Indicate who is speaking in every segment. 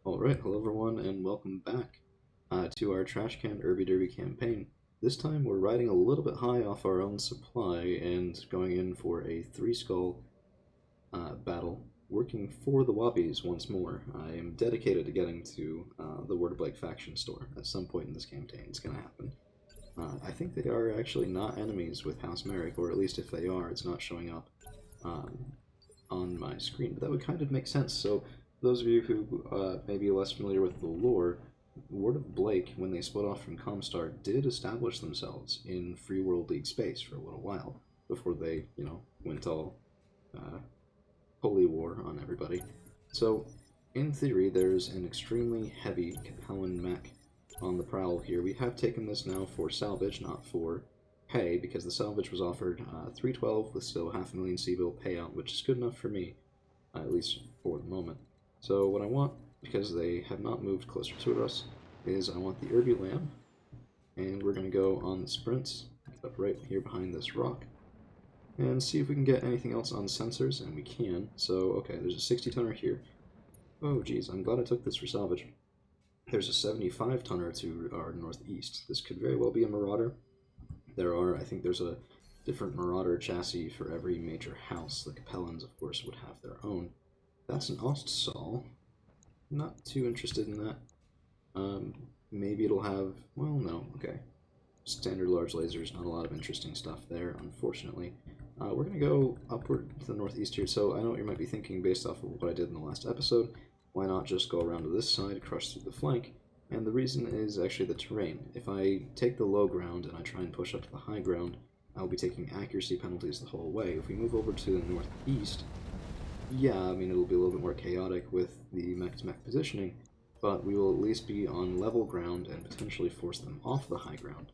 Speaker 1: Alright, hello everyone, and welcome back to our Trash Can Derby Derby campaign. This time we're riding a little bit high off our own supply and going in for a three-skull battle, working for the Wobbies once more. I am dedicated to getting to the Wordblake faction store at some point in this campaign. It's going to happen. I think they are actually not enemies with House Merrick, or at least if they are, it's not showing up on my screen. But that would kind of make sense. So those of you who may be less familiar with the lore, Word of Blake, when they split off from Comstar, did establish themselves in Free World League space for a little while before they, went all holy war on everybody. So, in theory, there's an extremely heavy Capellan mech on the prowl here. We have taken this now for salvage, not for pay, because the salvage was offered 312 with still $500,000 C-bill payout, which is good enough for me, at least for the moment. So what I want, because they have not moved closer to us, is I want the Irby Lamb, and we're going to go on the sprints, up right here behind this rock, and see if we can get anything else on sensors, and we can. So, okay, there's a 60-tonner here. Oh, geez, I'm glad I took this for salvage. There's a 75-tonner to our northeast. This could very well be a Marauder. I think there's a different Marauder chassis for every major house. The Capellans, of course, would have their own. That's an Ostsol. Not too interested in that. Maybe it'll have... well, no, okay. Standard large lasers, not a lot of interesting stuff there, unfortunately. We're going to go upward to the northeast here, so I know what you might be thinking based off of what I did in the last episode. Why not just go around to this side, crush through the flank? And the reason is actually the terrain. If I take the low ground and I try and push up to the high ground, I'll be taking accuracy penalties the whole way. If we move over to the northeast, yeah, I mean, it'll be a little bit more chaotic with the mech-to-mech positioning, but we will at least be on level ground and potentially force them off the high ground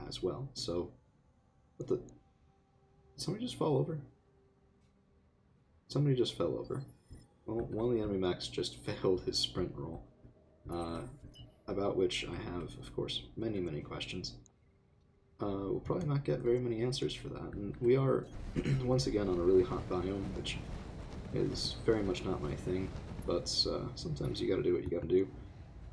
Speaker 1: as well. So, did somebody just fall over? Somebody just fell over. Well, one of the enemy mechs just failed his sprint roll, about which I have, of course, many, many questions. We'll probably not get very many answers for that, and we are, once again, on a really hot biome, which is very much not my thing, but sometimes you gotta do what you gotta do.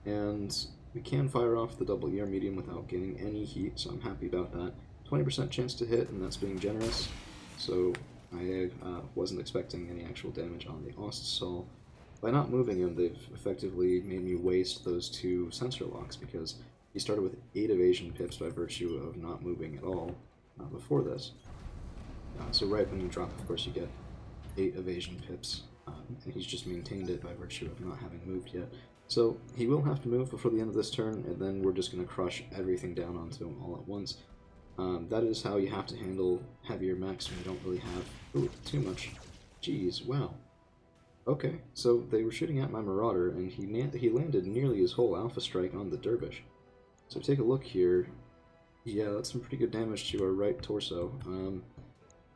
Speaker 1: And we can fire off the double ER medium without getting any heat, so I'm happy about that. 20% chance to hit, and that's being generous, so I wasn't expecting any actual damage on the Ostsol. By not moving him, they've effectively made me waste those two sensor locks, because he started with 8 evasion pips by virtue of not moving at all before this. So right when you drop, of course, you get 8 evasion pips, and he's just maintained it by virtue of not having moved yet. So he will have to move before the end of this turn, and then we're just going to crush everything down onto him all at once. That is how you have to handle heavier mechs when you don't really have too much. Jeez, wow. Okay, so they were shooting at my Marauder, and he landed nearly his whole Alpha Strike on the Dervish. So take a look here. Yeah, that's some pretty good damage to our right torso.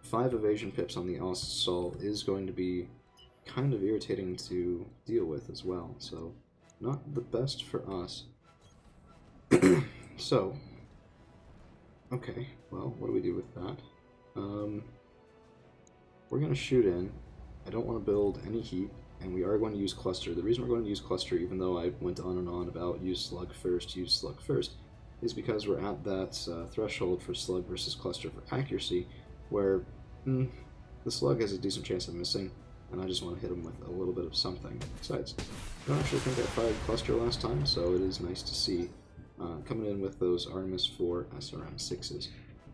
Speaker 1: 5 evasion pips on the Ostsol is going to be kind of irritating to deal with as well, so not the best for us. So, okay, well, what do we do with that? We're going to shoot in. I don't want to build any heat, and we are going to use cluster. The reason we're going to use cluster, even though I went on and on about use slug first, is because we're at that threshold for slug versus cluster for accuracy, where the slug has a decent chance of missing, and I just want to hit him with a little bit of something. Besides, I don't actually think I fired cluster last time, so it is nice to see coming in with those Artemis 4 SRM6s.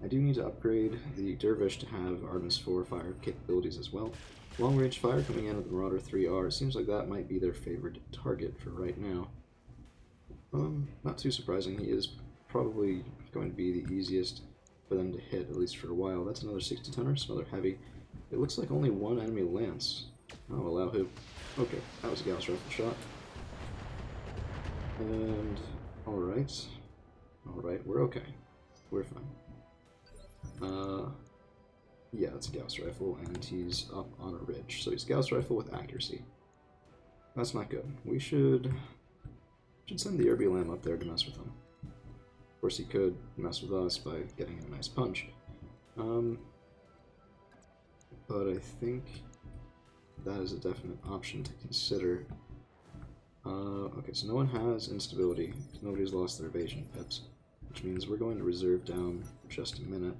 Speaker 1: I do need to upgrade the Dervish to have Artemis 4 fire capabilities as well. Long range fire coming in with the Marauder 3R, seems like that might be their favorite target for right now. Not too surprising, he is probably going to be the easiest for them to hit, at least for a while. That's another 60-tonner, so another heavy. It looks like only one enemy lance. I'll allow him. Okay, that was a Gauss rifle shot. And alright, we're okay. We're fine. Yeah, it's a Gauss rifle, and he's up on a ridge. So he's Gauss rifle with accuracy. That's not good. We should send the Irby Lamb up there to mess with him. Of course, he could mess with us by getting a nice punch. But I think that is a definite option to consider. Okay, so no one has instability. Nobody's lost their evasion pips, which means we're going to reserve down for just a minute.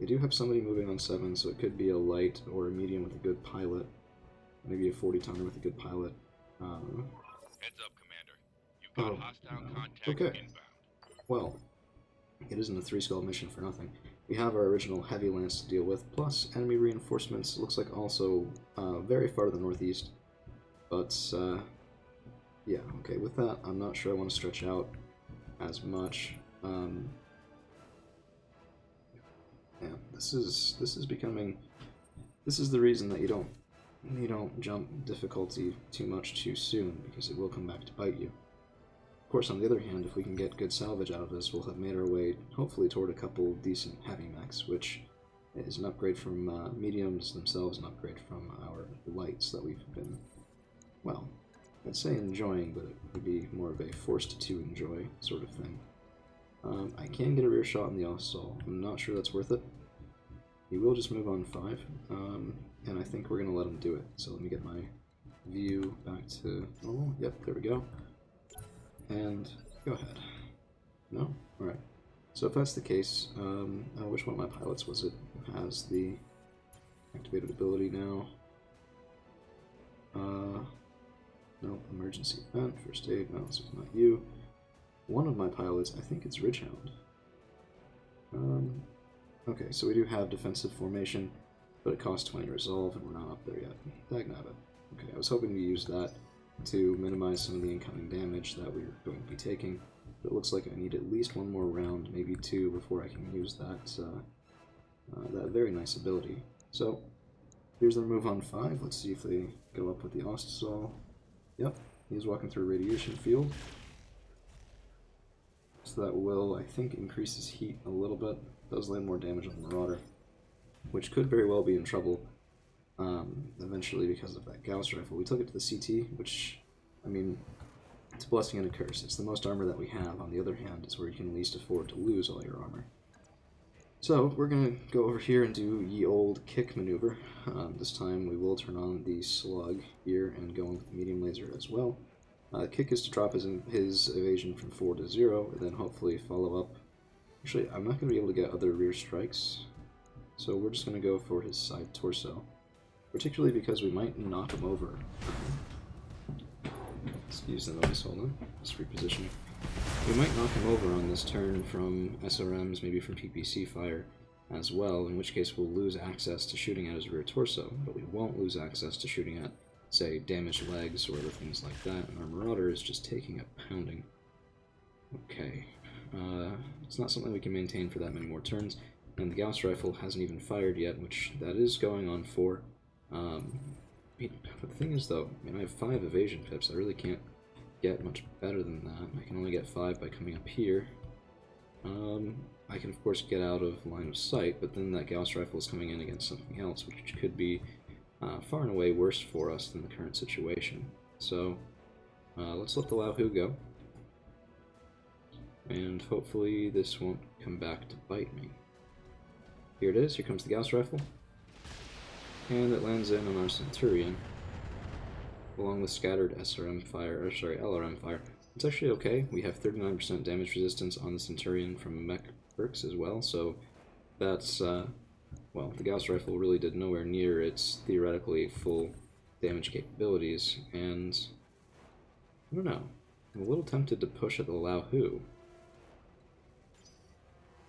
Speaker 1: They do have somebody moving on 7, so it could be a light or a medium with a good pilot. Maybe a 40-tonner with a good pilot.
Speaker 2: Heads up, Commander. You've got hostile contact
Speaker 1: okay.
Speaker 2: inbound.
Speaker 1: Well, it isn't a 3-skull mission for nothing. We have our original heavy lance to deal with, plus enemy reinforcements. Looks like also very far to the northeast. But, yeah, okay, with that, I'm not sure I want to stretch out as much. Yeah, this is becoming. This is the reason that you don't jump difficulty too much too soon, because it will come back to bite you. Of course, on the other hand, if we can get good salvage out of this, we'll have made our way, hopefully, toward a couple decent heavy mechs, which is an upgrade from mediums themselves, an upgrade from our lights that we've been, well, I'd say enjoying, but it would be more of a forced to enjoy sort of thing. I can get a rear shot in the Ossaul. I'm not sure that's worth it. He will just move on 5, and I think we're going to let him do it. So let me get my view back to normal. Yep, there we go. And go ahead. No? Alright. So if that's the case, which one of my pilots was it who has the activated ability now? No, emergency event, first aid, no, this is not you. One of my pilots, I think it's Ridgehound. Okay, so we do have defensive formation, but it costs 20 resolve, and we're not up there yet. Dagnabbit. Okay, I was hoping to use that to minimize some of the incoming damage that we're going to be taking, but it looks like I need at least one more round, maybe 2, before I can use that, that very nice ability. So, here's their move on 5. Let's see if they go up with the Ostsol. Yep, he's walking through a radiation field. So that will, I think, increase his heat a little bit. Does land more damage on the Marauder, which could very well be in trouble eventually because of that Gauss rifle. We took it to the CT, which, I mean, it's a blessing and a curse. It's the most armor that we have. On the other hand, it's where you can least afford to lose all your armor. So we're going to go over here and do ye old kick maneuver. This time we will turn on the slug here and go in with the medium laser as well. Kick is to drop his evasion from 4 to 0, and then hopefully follow up. Actually, I'm not going to be able to get other rear strikes, so we're just going to go for his side torso. Particularly because we might knock him over. Excuse the noise, hold on. Just repositioning. We might knock him over on this turn from SRMs, maybe from PPC fire as well, in which case we'll lose access to shooting at his rear torso, but we won't lose access to shooting at, say, damaged legs or other things like that, and our Marauder is just taking a pounding. Okay. It's not something we can maintain for that many more turns, and the Gauss rifle hasn't even fired yet, which that is going on 4. But the thing is, though, I mean, I have 5 evasion pips. I really can't get much better than that. I can only get 5 by coming up here. I can, of course, get out of line of sight, but then that Gauss rifle is coming in against something else, which could be far and away worse for us than the current situation. So, let's let the Lao Hu go. And hopefully this won't come back to bite me. Here it is, here comes the Gauss rifle. And it lands in on our Centurion, along with scattered SRM fire, or sorry, LRM fire. It's actually okay. We have 39% damage resistance on the Centurion from mech perks as well, so that's, well, the Gauss rifle really did nowhere near its theoretically full damage capabilities, and I don't know. I'm a little tempted to push at the Lao Hu.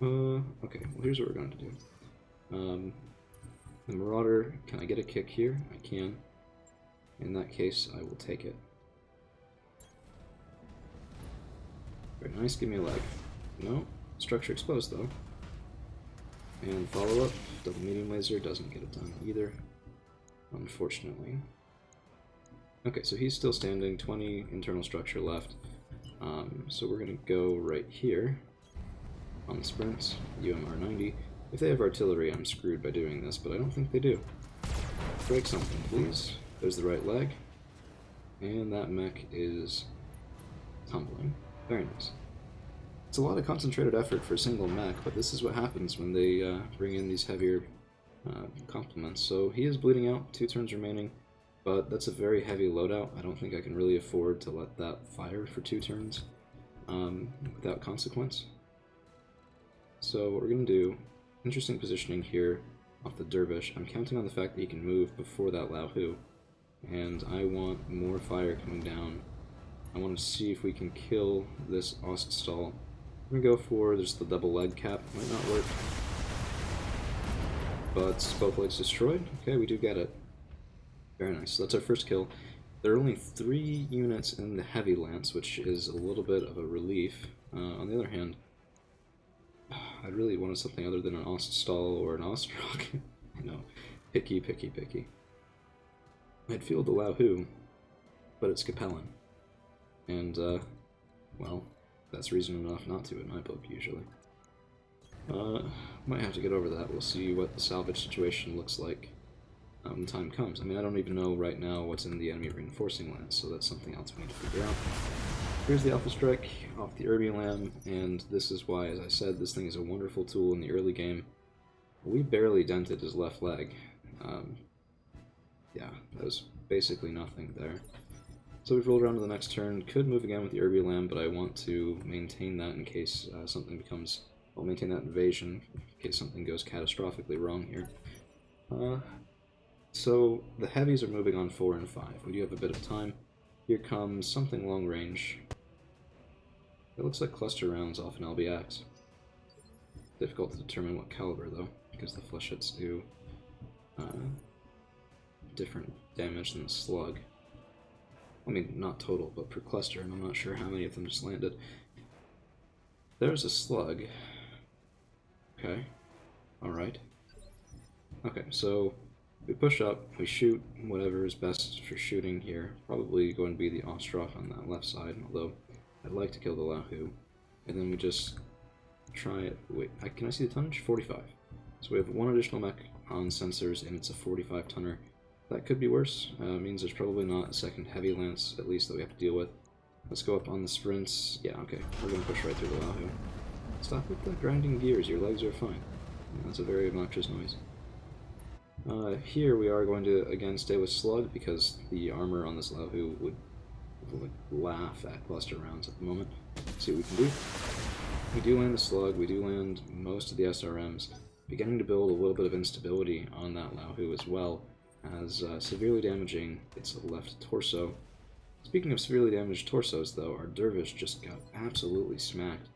Speaker 1: Okay, well here's what we're going to do. The Marauder, can I get a kick here? I can. In that case, I will take it. Very nice, give me a leg. No, structure exposed though. And follow up, double medium laser, doesn't get it done either, unfortunately. Okay, so he's still standing, 20 internal structure left. So we're going to go right here on the sprints, UMR 90. If they have artillery, I'm screwed by doing this, but I don't think they do. Break something, please. There's the right leg. And that mech is tumbling. Very nice. It's a lot of concentrated effort for a single mech, but this is what happens when they bring in these heavier complements. So he is bleeding out, 2 turns remaining. but that's a very heavy loadout. I don't think I can really afford to let that fire for 2 turns without consequence. So what we're going to do, interesting positioning here off the Dervish. I'm counting on the fact that he can move before that Lao Hu, and I want more fire coming down. I want to see if we can kill this Oststall. I'm going to go for just the double leg cap. Might not work, but both legs destroyed. Okay, we do get it. Very nice. So that's our first kill. There are only 3 units in the heavy lance, which is a little bit of a relief. On the other hand, I really wanted something other than an Oststall or an Ostrock. I know. Picky, picky, picky. I'd field the Lao Hu, but it's Capellan. And, well, that's reason enough not to in my book, usually. Might have to get over that. We'll see what the salvage situation looks like when the time comes. I mean, I don't even know right now what's in the enemy reinforcing lance, so that's something else we need to figure out. Here's the Alpha Strike off the Irby Lamb, and this is why, as I said, this thing is a wonderful tool in the early game. We barely dented his left leg. Yeah, that was basically nothing there. So we've rolled around to the next turn. Could move again with the Irby Lamb, but I want to maintain that in case something becomes... I'll maintain that invasion in case something goes catastrophically wrong here. So the heavies are moving on 4 and 5. We do have a bit of time. Here comes something long range. It looks like cluster rounds off an LBX. Difficult to determine what caliber though, because the flechettes do different damage than the slug. I mean, not total, but per cluster, and I'm not sure how many of them just landed. There's a slug. Okay. Alright. Okay, so we push up, we shoot whatever is best for shooting here. Probably going to be the Ostroff on that left side, although I'd like to kill the Lao Hu. And then we just try it. Wait, can I see the tonnage? 45. So we have 1 additional mech on sensors, and it's a 45 tonner. That could be worse. Means there's probably not a second heavy lance, at least, that we have to deal with. Let's go up on the sprints. Yeah, okay. We're going to push right through the Lao Hu. Stop with the grinding gears. Your legs are fine. That's a very obnoxious noise. Here we are going to, again, stay with Slug, because the armor on this Lao Hu would laugh at cluster rounds at the moment. See what we can do. We do land the Slug. We do land most of the SRMs. Beginning to build a little bit of instability on that Lao Hu as well, as severely damaging its left torso. Speaking of severely damaged torsos, though, our Dervish just got absolutely smacked.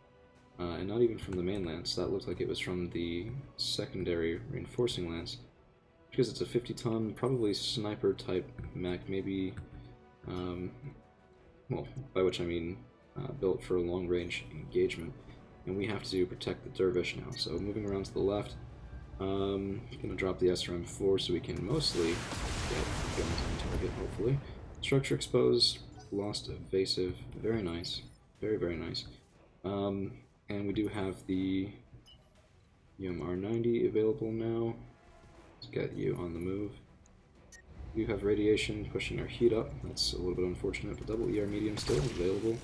Speaker 1: And not even from the main lance. That looked like it was from the secondary reinforcing lance. Because it's a 50-ton, probably sniper-type mech, maybe, well, by which I mean built for a long-range engagement. And we have to protect the Dervish now. So moving around to the left, gonna drop the SRM-4 so we can mostly get guns on target, hopefully. Structure exposed, lost evasive, very nice, very, very nice. And we do have the R90 available now. Let's get you on the move. We do have radiation pushing our heat up. That's a little bit unfortunate, but double ER medium still available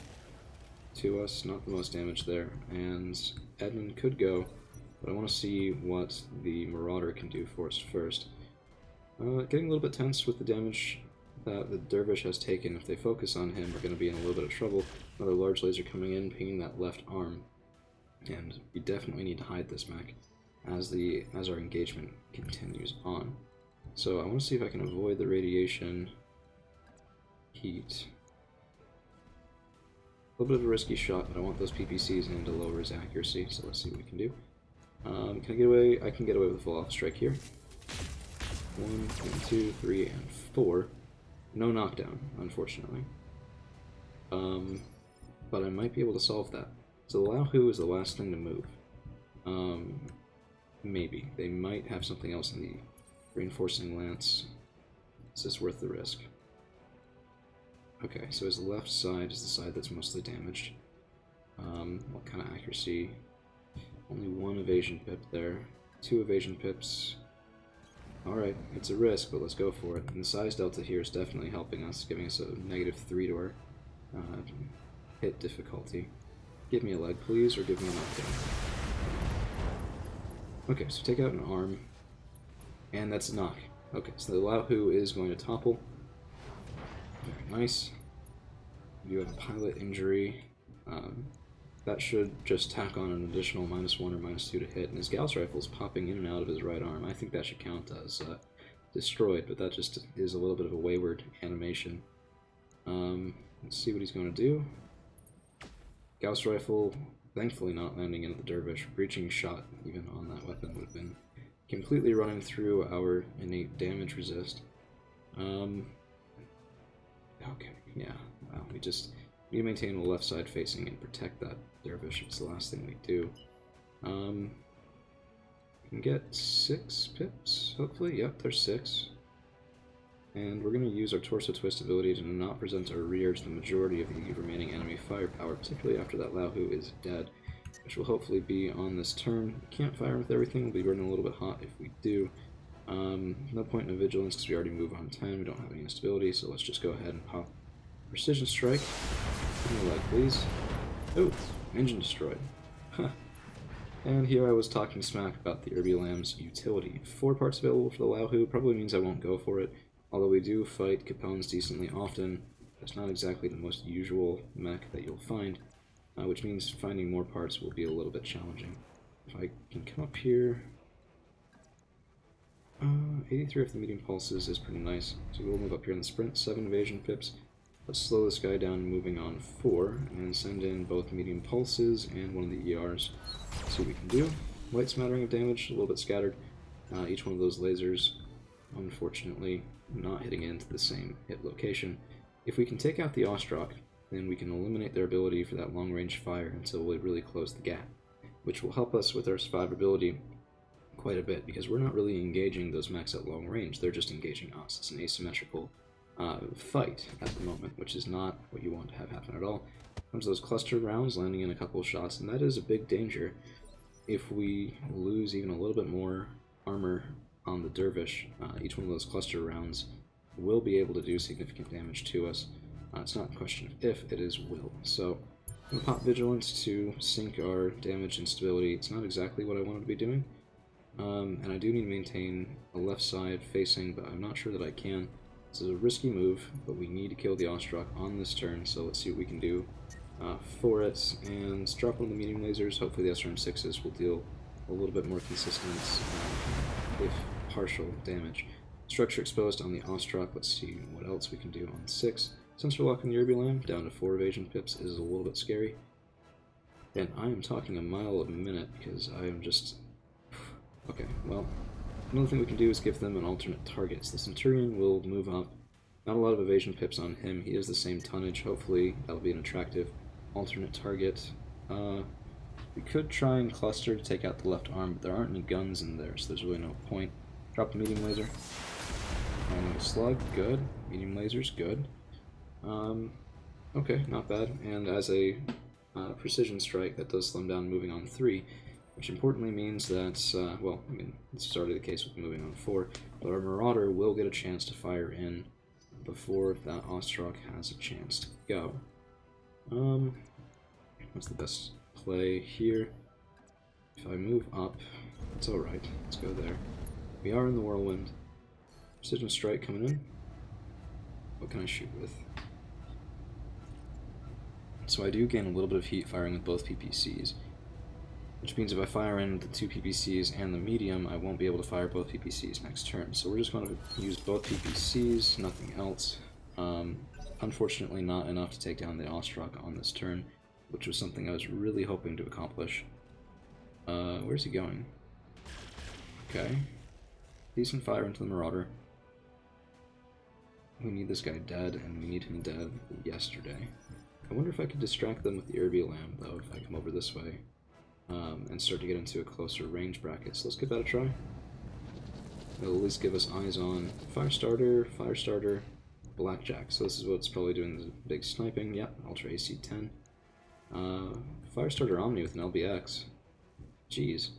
Speaker 1: to us. Not the most damage there. And Edmund could go, but I want to see what the Marauder can do for us first. Getting a little bit tense with the damage that the Dervish has taken. If they focus on him, we're going to be in a little bit of trouble. Another large laser coming in, pinging that left arm. And we definitely need to hide this mech as our engagement continues on. So I want to see if I can avoid the radiation heat. A little bit of a risky shot, but I want those PPCs in to lower his accuracy, so let's see what we can do. Can I get away? I can get away with a full off strike here. 1, 2, 3, and 4. No knockdown, unfortunately. But I might be able to solve that. So the Lao Hu is the last thing to move. Maybe. They might have something else in the reinforcing lance. Is this worth the risk? Okay, so his left side is the side that's mostly damaged. What kind of accuracy? Only 1 evasion pip there. 2 evasion pips. Alright, it's a risk, but let's go for it. And the size delta here is definitely helping us, giving us a -3 to our hit difficulty. Give me a leg, please, or give me a knockdown. Okay, so take out an arm, and that's a knock. Okay, so the Lao Hu is going to topple. Very nice. We do have a pilot injury. That should just tack on an additional -1 or -2 to hit, and his Gauss rifle's popping in and out of his right arm. I think that should count as destroyed, but that just is a little bit of a wayward animation. Let's see what he's going to do. Gauss rifle, thankfully not landing into the dervish. Breaching shot, even on that weapon, would have been completely running through our innate damage resist. Okay, yeah, wow, we just need to maintain the left side facing and protect that dervish. It's the last thing we do. We can get 6 pips, hopefully. Yep, there's 6. And we're going to use our torso twist ability to not present our rear to the majority of the remaining enemy firepower, particularly after that Laohu is dead, which will hopefully be on this turn. We can't fire with everything, we'll be running a little bit hot if we do. No point in vigilance because we already move on 10, we don't have any instability, so let's just go ahead and pop Precision Strike. Give me a leg, please. Oh, engine destroyed. Huh. And here I was talking smack about the Irby Lamb's utility. 4 parts available for the Laohu probably means I won't go for it. Although we do fight Capones decently often, that's not exactly the most usual mech that you'll find, which means finding more parts will be a little bit challenging. If I can come up here... 83 of the medium pulses is pretty nice, so we'll move up here in the sprint, 7 evasion pips. Let's slow this guy down moving on 4, and send in both medium pulses and one of the ERs. See what we can do. Light smattering of damage, a little bit scattered. Each one of those lasers, unfortunately, not hitting into the same hit location. If we can take out the Ostrak, then we can eliminate their ability for that long-range fire until we really close the gap, which will help us with our survivability quite a bit, because we're not really engaging those mechs at long range, they're just engaging us. It's an asymmetrical fight at the moment, which is not what you want to have happen at all. Comes those cluster rounds landing in a couple of shots, and that is a big danger. If we lose even a little bit more armor on the dervish, each one of those cluster rounds will be able to do significant damage to us. It's not a question of if, it is will. So I'm going to pop Vigilance to sink our damage and stability. It's not exactly what I wanted to be doing, and I do need to maintain a left side facing, but I'm not sure that I can. This is a risky move, but we need to kill the Ostrak on this turn, so let's see what we can do for it. And drop one of the medium lasers. Hopefully the SRM-6s will deal a little bit more consistent, if partial damage. Structure exposed on the Ostrak. Let's see what else we can do on 6. Sensor lock on the Irby Lamb, down to 4 evasion pips, is a little bit scary. And I am talking a mile a minute because I am just... Okay, well, another thing we can do is give them an alternate target. So the Centurion will move up. Not a lot of evasion pips on him. He has the same tonnage. Hopefully that'll be an attractive alternate target. We could try and cluster to take out the left arm, but there aren't any guns in there, so there's really no point. Drop the medium laser. And a slug, good. Medium lasers, good. Okay, not bad. And as a precision strike, that does slow him down moving on 3, which importantly means that, well, I mean, this is already the case with moving on 4, but our Marauder will get a chance to fire in before that Ostrak has a chance to go. What's the best play here? If I move up, it's alright. Let's go there. We are in the whirlwind. Precision strike coming in. What can I shoot with? So I do gain a little bit of heat firing with both PPCs, which means if I fire in the 2 PPCs and the medium, I won't be able to fire both PPCs next turn. So we're just going to use both PPCs, nothing else. Unfortunately not enough to take down the Ostrak on this turn, which was something I was really hoping to accomplish. Where's he going? Okay. Decent fire into the Marauder. We need this guy dead, and we need him dead yesterday. I wonder if I could distract them with the Irby Lamb, though, if I come over this way, and start to get into a closer range bracket. So let's give that a try. It'll at least give us eyes on Firestarter, Blackjack. So this is what's probably doing the big sniping. Yep, Ultra AC 10. Firestarter Omni with an LBX. Jeez.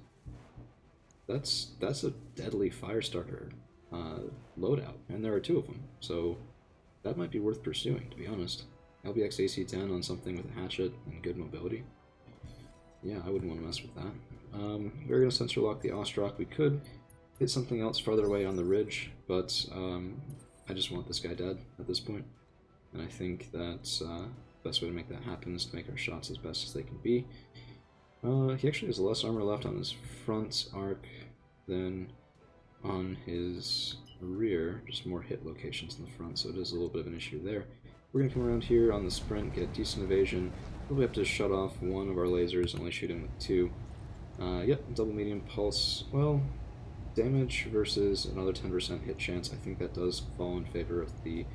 Speaker 1: That's a deadly Firestarter loadout, and there are 2 of them, so that might be worth pursuing, to be honest. LBX AC 10 on something with a hatchet and good mobility. Yeah, I wouldn't want to mess with that. We're going to sensor lock the Ostrak. We could hit something else farther away on the ridge, but I just want this guy dead at this point. and I think that's the best way to make that happen is to make our shots as best as they can be. He actually has less armor left on his front arc than on his rear, just more hit locations in the front, so it is a little bit of an issue there. We're going to come around here on the sprint, get decent evasion. We'll have to shut off one of our lasers, only shoot him with two. Yep, double medium pulse. Well, damage versus another 10% hit chance. I think that does fall in favor of the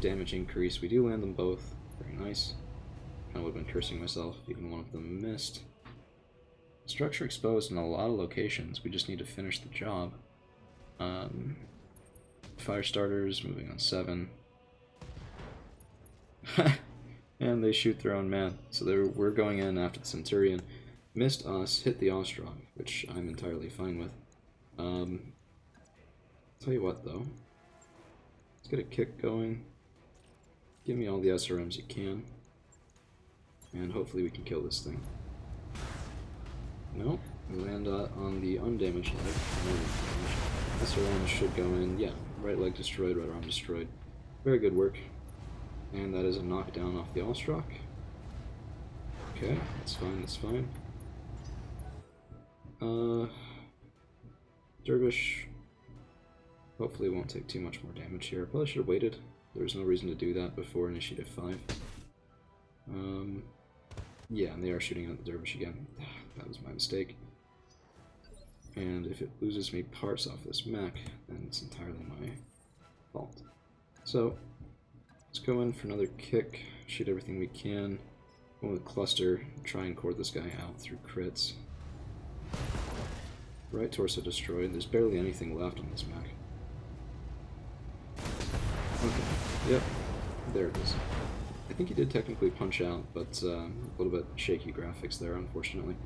Speaker 1: damage increase. We do land them both. Very nice. I would have been cursing myself if even one of them missed. Structure exposed in a lot of locations. We just need to finish the job. Fire starters moving on 7. And they shoot their own man. So we're going in after the Centurion. Missed us, hit the Ostrog, which I'm entirely fine with. Tell you what though. Let's get a kick going. Give me all the SRMs you can. And hopefully we can kill this thing. No, we land on the undamaged leg. SRM should go in. Yeah, right leg destroyed, right arm destroyed. Very good work. And that is a knockdown off the Allstrock. Okay, that's fine, that's fine. Dervish hopefully won't take too much more damage here. Probably should have waited. There was no reason to do that before Initiative 5. Yeah, and they are shooting at the Dervish again. That was my mistake. And if it loses me parts off this mech, then it's entirely my fault. So, let's go in for another kick, shoot everything we can. Go with cluster, try and core this guy out through crits. Right torso destroyed. There's barely anything left on this mech. Okay, yep, there it is. I think he did technically punch out, but a little bit shaky graphics there, unfortunately.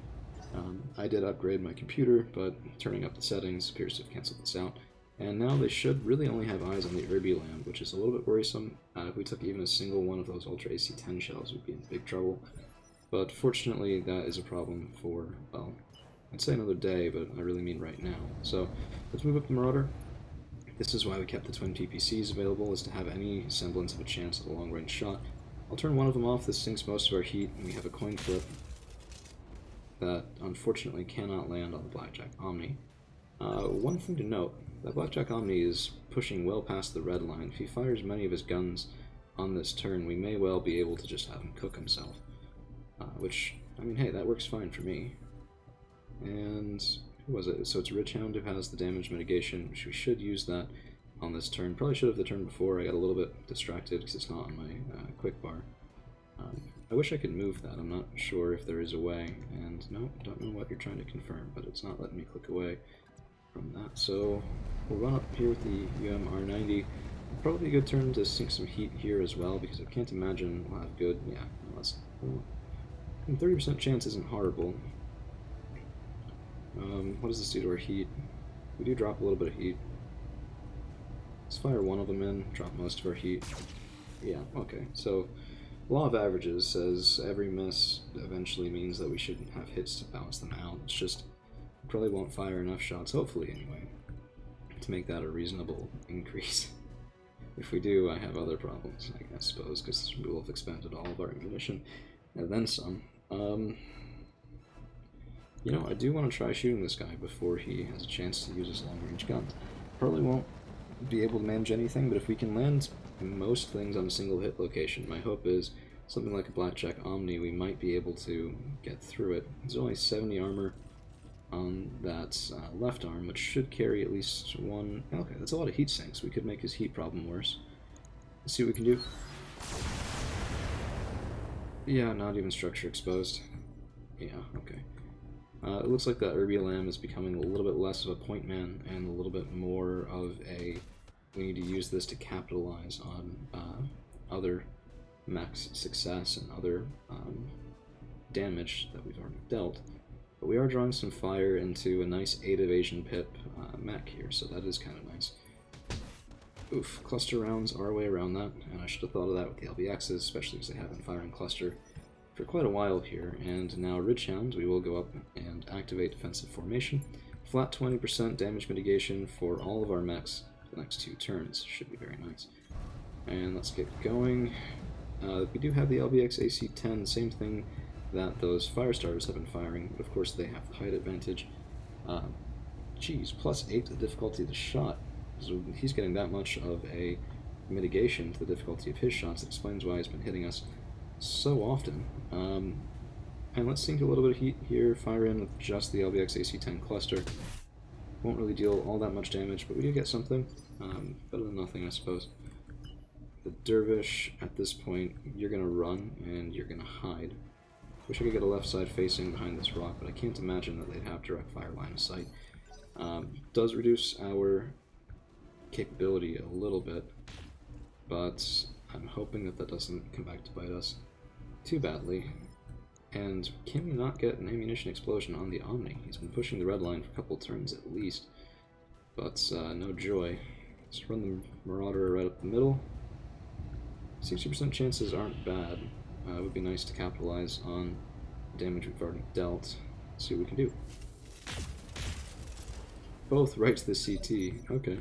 Speaker 1: I did upgrade my computer, but turning up the settings appears to have canceled this out. And now they should really only have eyes on the Irby Land, which is a little bit worrisome. If we took even a single one of those Ultra AC-10 shells, we'd be in big trouble. But fortunately, that is a problem for, well, I'd say another day, but I really mean right now. So, let's move up the Marauder. This is why we kept the twin PPCs available, is to have any semblance of a chance at a long-range shot. I'll turn one of them off. This sinks most of our heat, and we have a coin flip that unfortunately cannot land on the Blackjack Omni. One thing to note, that Blackjack Omni is pushing well past the red line. If he fires many of his guns on this turn, we may well be able to just have him cook himself. Which, I mean, hey, that works fine for me. And who was it? So it's Richhound who has the damage mitigation, which we should use that on this turn. Probably should have the turn before. I got a little bit distracted because it's not on my quick bar. I wish I could move that. I'm not sure if there is a way. And no, don't know what you're trying to confirm, but it's not letting me click away from that. So we'll run up here with the UM-R90. Probably a good turn to sink some heat here as well, because I can't imagine we'll have good, yeah, unless, well, 30% chance isn't horrible. What does this do to our heat? We do drop a little bit of heat. Let's fire one of them in, drop most of our heat. Yeah, okay, so law of averages says every miss eventually means that we should have hits to balance them out. It's just, we probably won't fire enough shots, hopefully anyway, to make that a reasonable increase. If we do, I have other problems, I suppose, because we will have expended all of our ammunition, and then some. You know, I do want to try shooting this guy before he has a chance to use his long-range guns. Probably won't be able to manage anything, but if we can land most things on a single hit location, my hope is something like a Blackjack Omni, we might be able to get through it. There's only 70 armor on that left arm, which should carry at least one. Okay, that's a lot of heat sinks. We could make his heat problem worse. Let's see what we can do. Yeah, not even structure exposed. Yeah, okay. It looks like that Irby Lamb is becoming a little bit less of a point man and a little bit more of a, we need to use this to capitalize on other mech's success and other damage that we've already dealt. But we are drawing some fire into a nice 8 evasion pip mech here, so that is kind of nice. Oof, cluster rounds are a way around that, and I should have thought of that with the LBXs, especially because they have been firing cluster for quite a while here. And now Ridgehound, we will go up and activate defensive formation. Flat 20% damage mitigation for all of our mechs for the next 2 turns. Should be very nice. And let's get going. We do have the LBX AC-10, same thing that those fire starters have been firing, but of course they have the height advantage. Geez, +8 to the difficulty of the shot. So he's getting that much of a mitigation to the difficulty of his shots. That explains why he's been hitting us so often. And let's sink a little bit of heat here, fire in with just the LBX AC-10 cluster. Won't really deal all that much damage, but we do get something. Better than nothing, I suppose. The Dervish, at this point, you're going to run and you're going to hide. Wish I could get a left side facing behind this rock, but I can't imagine that they'd have direct fire line of sight. Does reduce our capability a little bit, but I'm hoping that that doesn't come back to bite us too badly. And can we not get an ammunition explosion on the Omni? He's been pushing the red line for a couple turns at least, but no joy. Let's run the Marauder right up the middle. 60% chances aren't bad. It would be nice to capitalize on the damage we've already dealt. Let's see what we can do. Both right to the CT. Okay.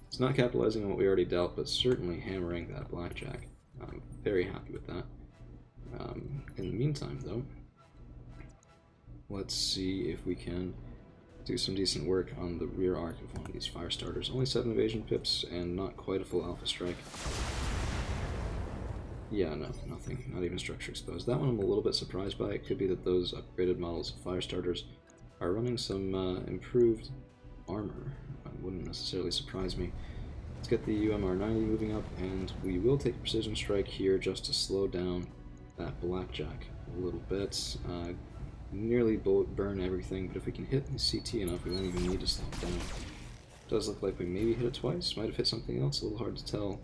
Speaker 1: It's not capitalizing on what we already dealt, but certainly hammering that blackjack. I'm very happy with that. In the meantime, though, let's see if we can do some decent work on the rear arc of one of these fire starters. Only 7 evasion pips and not quite a full alpha strike. Yeah, no, nothing. Not even structure exposed. That one I'm a little bit surprised by. It could be that those upgraded models of fire starters are running some improved armor. Wouldn't necessarily surprise me. Let's get the UMR-90 moving up, and we will take a precision strike here just to slow down that blackjack a little bit. Nearly bullet burn everything, but if we can hit the CT enough, we won't even need to slow it down. Does look like we maybe hit it twice. Might have hit something else. A little hard to tell.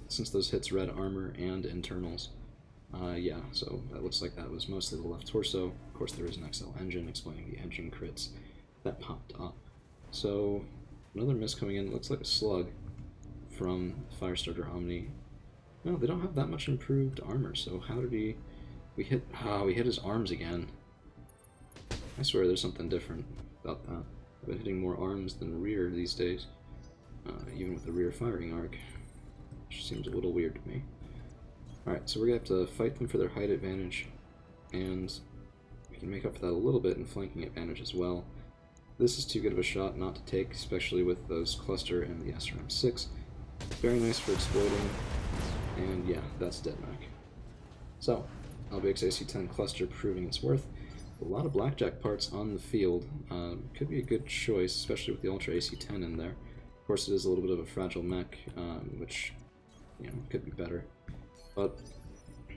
Speaker 1: Since those hits red armor and internals. Yeah, so that looks like that was mostly the left torso. Of course, there is an XL engine explaining the engine crits that popped up. So another miss coming in. It looks like a slug from Firestarter Omni. No, they don't have that much improved armor. So how did we hit? We hit his arms again. I swear there's something different about that. I've been hitting more arms than rear these days, even with the rear firing arc. Which seems a little weird to me. Alright, so we're going to have to fight them for their height advantage, and we can make up for that a little bit in flanking advantage as well. This is too good of a shot not to take, especially with those cluster and the SRM-6. Very nice for exploiting, and yeah, that's dead Mac. So, LBX AC-10 cluster proving its worth. A lot of blackjack parts on the field. Could be a good choice, especially with the Ultra AC-10 in there. Of course, it is a little bit of a fragile mech, which could be better, but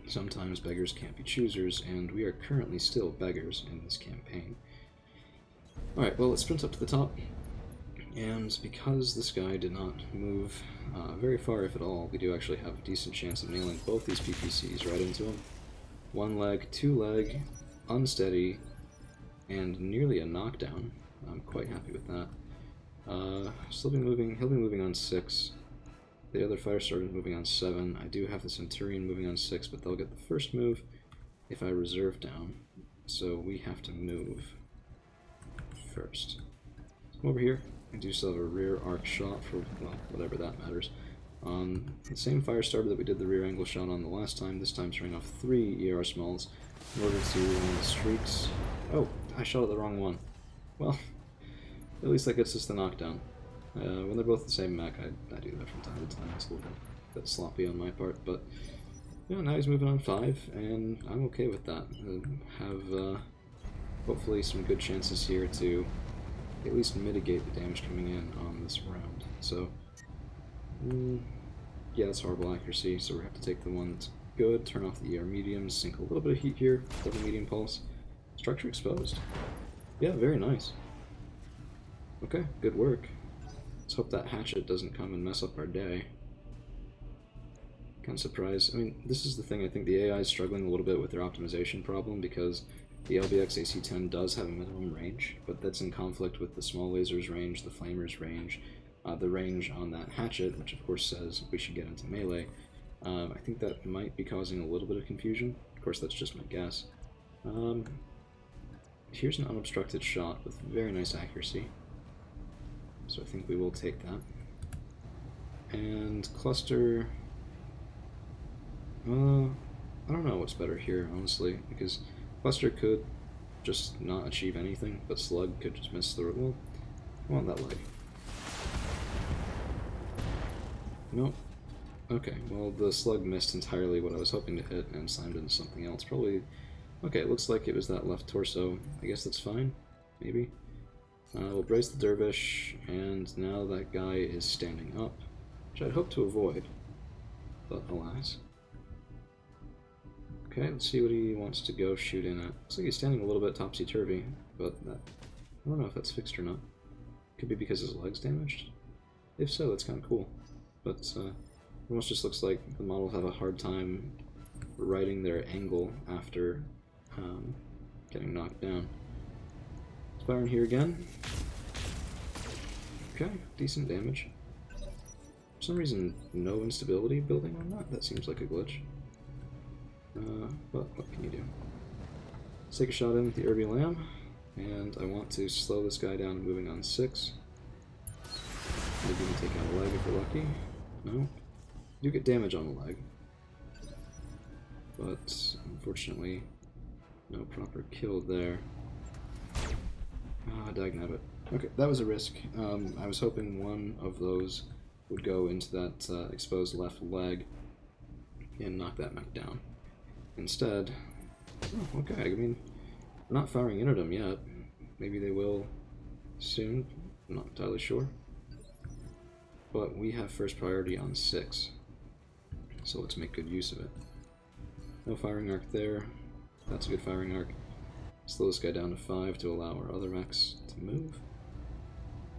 Speaker 1: sometimes beggars can't be choosers, and we are currently still beggars in this campaign. Alright, well, let's sprint up to the top, and because this guy did not move very far, if at all, we do actually have a decent chance of nailing both these PPCs right into him. 1 leg, 2 leg, unsteady, and nearly a knockdown. I'm quite happy with that. He'll be moving on 6. The other Firestarter is moving on 7. I do have the Centurion moving on 6, but they'll get the first move if I reserve down. So we have to move first. Come over here. I do still have a rear arc shot for, well, whatever that matters. The same Firestarter that we did the rear angle shot on the last time. This time turning off 3 ER smalls in order to land the streaks. Oh, I shot at the wrong one. Well, at least that gets us the knockdown. When they're both the same mech, I do that from time to time. It's a little bit sloppy on my part, but now he's moving on 5, and I'm okay with that. Have hopefully some good chances here to at least mitigate the damage coming in on this round. So, yeah, that's horrible accuracy, so we have to take the one that's good, turn off the ER mediums, sink a little bit of heat here, double medium pulse. Structure exposed. Yeah, very nice. Okay, good work. Let's hope that hatchet doesn't come and mess up our day. Kind of surprised. I mean, this is the thing, I think the AI is struggling a little bit with their optimization problem because the LBX AC-10 does have a minimum range, but that's in conflict with the small lasers range, the flamers range, the range on that hatchet, which of course says we should get into melee. I think that might be causing a little bit of confusion. Of course, that's just my guess. Here's an unobstructed shot with very nice accuracy. So I think we will take that. And cluster. I don't know what's better here, honestly, because cluster could just not achieve anything, but slug could just miss the. Well, I want that leg. Nope. Okay, well, the slug missed entirely what I was hoping to hit and slammed into something else. Probably. Okay, it looks like it was that left torso. I guess that's fine. Maybe. We'll brace the dervish, and now that guy is standing up, which I'd hope to avoid, but alas. Okay, let's see what he wants to go shoot in at. Looks like he's standing a little bit topsy-turvy, but I don't know if that's fixed or not. Could be because his leg's damaged. If so, that's kind of cool. But it almost just looks like the models have a hard time writing their angle after getting knocked down. Let's fire in here again. Okay, decent damage. For some reason, no instability building on that. That seems like a glitch. But what can you do? Let's take a shot in with the Irby Lamb, and I want to slow this guy down moving on 6. Maybe we can take out a leg if we're lucky. No. Do get damage on the leg. But unfortunately, no proper kill there. Ah, dagnabbit. Okay, that was a risk. I was hoping one of those would go into that exposed left leg and knock that mech down. Instead, oh, okay, I mean, we're not firing in at them yet. Maybe they will soon, I'm not entirely sure. But we have first priority on 6, so let's make good use of it. No firing arc there, that's a good firing arc. Slow this guy down to 5 to allow our other mechs to move.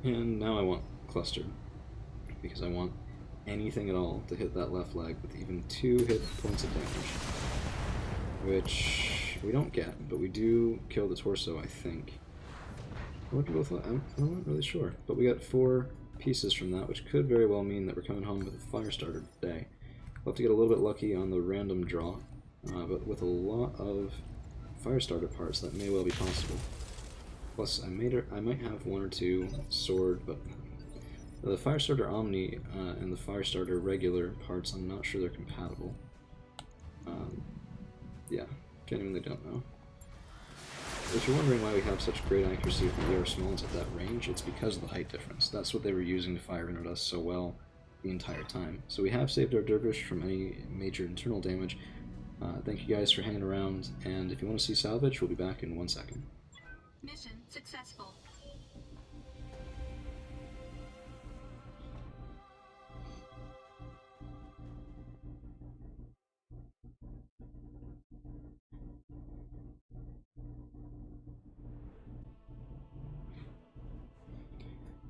Speaker 1: And now I want cluster, because I want anything at all to hit that left leg with even 2 hit points of damage. Which we don't get, but we do kill the torso, I think. What do both? I'm not really sure, but we got 4 pieces from that, which could very well mean that we're coming home with a fire starter today. We'll have to get a little bit lucky on the random draw, but with a lot of fire starter parts, that may well be possible. Plus, I might have 1 or 2 sword, but the fire starter Omni and the fire starter regular parts, I'm not sure they're compatible. Yeah, genuinely don't know. If you're wondering why we have such great accuracy with the ER smalls at that range, it's because of the height difference. That's what they were using to fire in at us so well the entire time. So we have saved our dervish from any major internal damage. Thank you guys for hanging around, and if you want to see salvage, we'll be back in 1 second.
Speaker 3: Mission successful.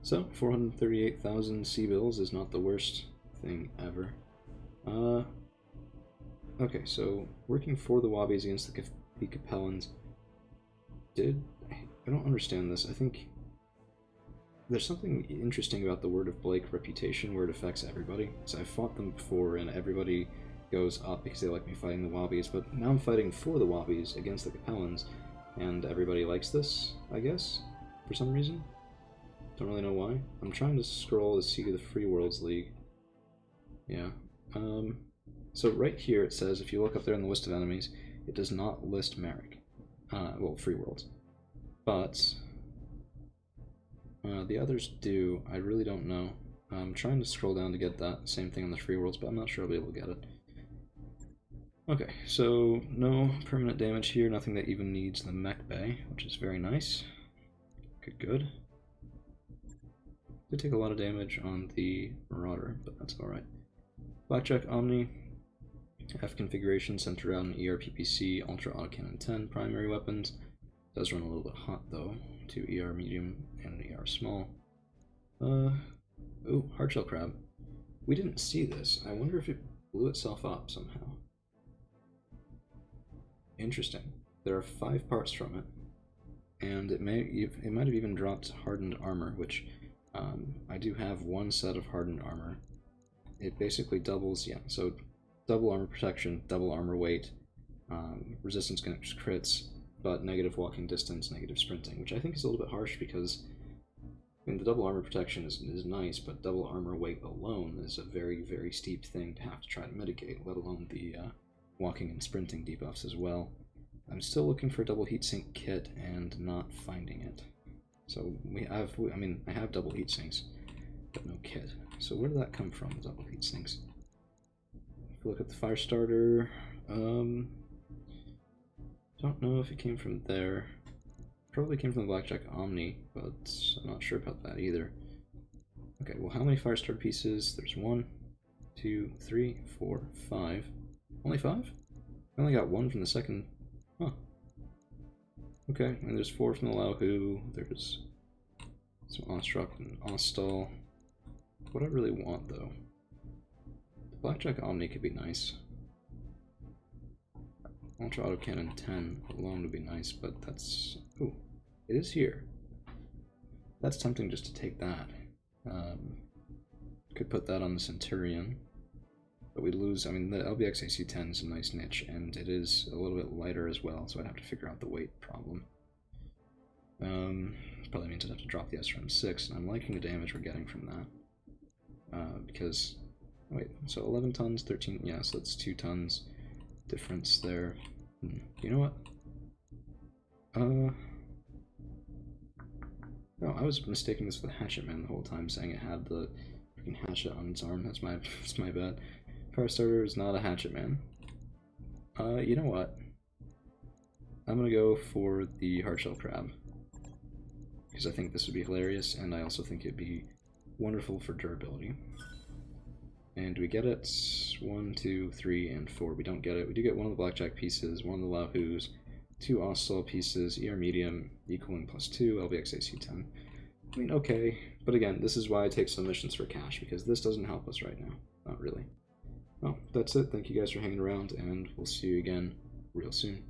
Speaker 1: So, 438,000 C-bills is not the worst thing ever. Okay, so working for the Wobbies against the Capellans I don't understand this. I think there's something interesting about the Word of Blake reputation where it affects everybody. So I've fought them before and everybody goes up because they like me fighting the Wobbies, but now I'm fighting for the Wobbies against the Capellans, and everybody likes this, I guess, for some reason. Don't really know why. I'm trying to scroll to see the Free Worlds League. Yeah. So right here it says, if you look up there in the list of enemies, it does not list Merrick. Well, Free Worlds. But the others do. I really don't know. I'm trying to scroll down to get that same thing on the Free Worlds, but I'm not sure I'll be able to get it. Okay, so no permanent damage here, nothing that even needs the mech bay, which is very nice. Good. Did take a lot of damage on the Marauder, but that's alright. Blackjack Omni, F configuration centered around ER-PPC, Ultra Autocannon 10 primary weapons. Does run a little bit hot though, to ER medium and ER small. Ooh, Hardshell Crab. We didn't see this. I wonder if it blew itself up somehow. Interesting. There are 5 parts from it, and it might have even dropped hardened armor, which I do have 1 set of hardened armor. It basically doubles, yeah, so double armor protection, double armor weight, resistance against crits, but negative walking distance, negative sprinting, which I think is a little bit harsh because I mean, the double armor protection is nice, but double armor weight alone is a very, very steep thing to have to try to mitigate, let alone the walking and sprinting debuffs as well. I'm still looking for a double heatsink kit and not finding it. So I have double heatsinks, but no kit. So where did that come from, the double heatsinks? If you look at the fire starter, don't know if it came from there. Probably came from the Blackjack Omni, but I'm not sure about that either. Okay, well, how many fire starter pieces? There's 1, 2, 3, 4, 5. Only 5? I only got 1 from the second. Huh. Okay, and there's 4 from the Lauhu. There's some Ostruct and Ostal. What I really want, though, the Blackjack Omni could be nice. Ultra Autocannon 10 alone would be nice, but that's... Ooh, it is here. That's tempting just to take that. Could put that on the Centurion, but we'd lose... I mean, the LBX AC-10 is a nice niche, and it is a little bit lighter as well, so I'd have to figure out the weight problem. Probably means I'd have to drop the SRM 6, and I'm liking the damage we're getting from that. Because... Wait, so 11 tons, 13... Yeah, so that's 2 tons difference there. You know what? No, I was mistaking this for the Hatchet Man the whole time, saying it had the freaking hatchet on its arm. That's my bad. Fire starter is not a Hatchet Man. You know what? I'm gonna go for the Hardshell Crab, because I think this would be hilarious, and I also think it'd be wonderful for durability. And we get it. 1, 2, 3, and 4. We don't get it. We do get one of the Blackjack pieces, one of the Lauhus, 2 Ostal pieces, ER medium, equaling +2, LBX AC-10. I mean, okay, but again, this is why I take some missions for cash, because this doesn't help us right now. Not really. Well, that's it. Thank you guys for hanging around, and we'll see you again real soon.